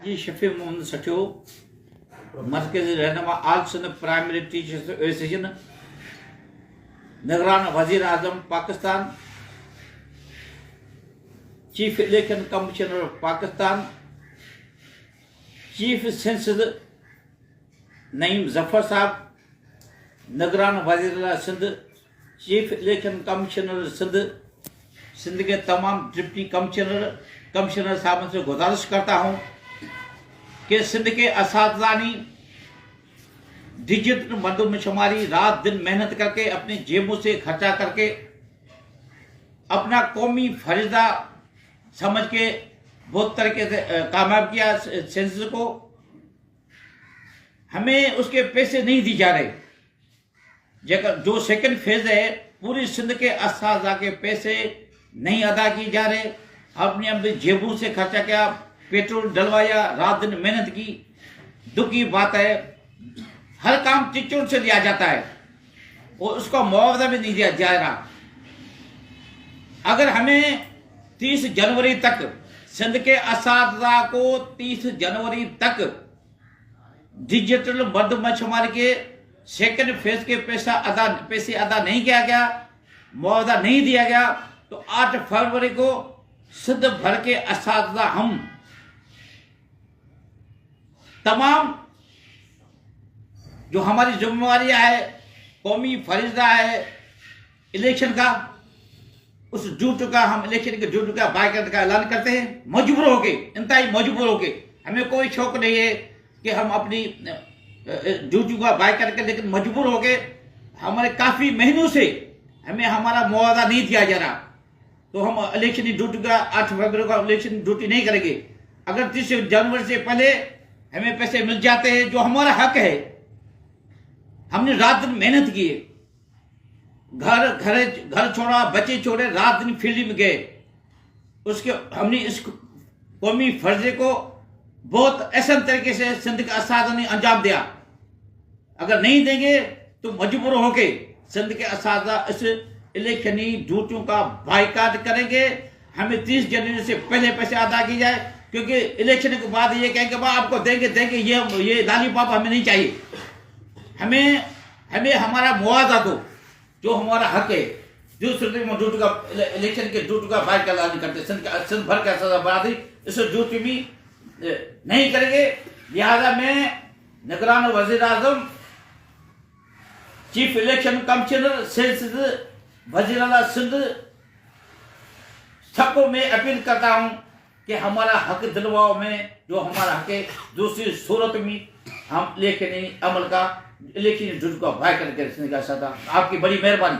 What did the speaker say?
हाजी शफी मोहम्मद सठियो मरकज़ी रहनुमा all Sindh primary teachers association निगरान वजीर आजम Pakistan chief election commissioner Pakistan chief census Naeem Zafar साहब निगरान वजीर Sindh chief election commissioner Sindh के तमाम डिप्टी कमिश्नर साहब से गुजारिश करता हूं कि सिंध के असातिज़ानी डिजिटल मरदमशुमारी रात दिन मेहनत करके अपनी जेबों से खर्चा करके अपना कौमी फरिज़ा समझ के बहुत तरीके से कामयाब किया सेंसस को। हमें उसके पैसे नहीं दी जा रहे। जो सेकंड फेज है पूरी सिंध के असातिज़ा के पैसे नहीं अदा किए जा रहे। आपने अपनी जेबों से खर्चा किया, पेट्रोल डलवाया, रात दिन मेहनत की। दुख की बात है हर काम टीचरों से लिया जाता है और उसका मुआवजा भी नहीं दिया जा रहा। अगर हमें 30 जनवरी तक सिंध के असातिज़ा को 30 जनवरी तक डिजिटल मरदमशुमारी के सेकंड फेज के पैसे अदा नहीं किया गया, मुआवजा नहीं दिया गया, तो 8 फरवरी को सिंध भर के असातिज़ा हम तमाम जो हमारी जिम्मेवारियां है, कौमी फरिज़ा है इलेक्शन का, उस ड्यूटी का हम इलेक्शन के ड्यूटी का बायकॉट का ऐलान करते हैं मजबूर होके, इंतहाई मजबूर होके। हमें कोई शौक नहीं है कि हम अपनी ड्यूटी का बायकॉट करें, लेकिन मजबूर होके हमारे काफी महीनों से हमें हमारा मुआवजा नहीं दिया जा रहा, तो हम इलेक्शन ड्यूटी का 8 फरवरी का इलेक्शन ड्यूटी नहीं करेंगे। अगर 30 जनवरी से पहले हमें पैसे मिल जाते हैं, जो हमारा हक है, हमने रात दिन मेहनत की, घर छोड़ा, बच्चे छोड़े, रात दिन फील्ड में गए, उसके हमने इस कौमी फर्जे को बहुत आसान तरीके से सिंध के असातिज़ा ने अंजाम दिया। अगर नहीं देंगे तो मजबूर होके सिंध के असातिज़ा इस इलेक्शनी ड्यूटियों का बायकॉट करेंगे। हमें 30 जनवरी से पहले पैसे अदा किए जाए, क्योंकि इलेक्शन के बाद ये कहेंगे आपको देंगे ये लालीपॉप हमें नहीं चाहिए। हमें हमारा मुआवजा दो, जो हमारा हक है, जो ड्यूटी का इलेक्शन के ड्यूटी का बायकॉट ऐलान करते सिंध भर का असातिज़ा बरादरी इस ड्यूटी में नहीं करेंगे। लिहाजा मैं निगरान वजीर आजम, चीफ इलेक्शन कमिश्नर सेंसस वजीर आला सिंध सबको मैं अपील करता हूं कि हमारा हक दिलवाओ में, जो हमारा हक है, दूसरी सूरत में हम इलेक्शनी अमल का इलेक्शन ड्यूटी का बायकॉट करें। आपकी बड़ी मेहरबानी।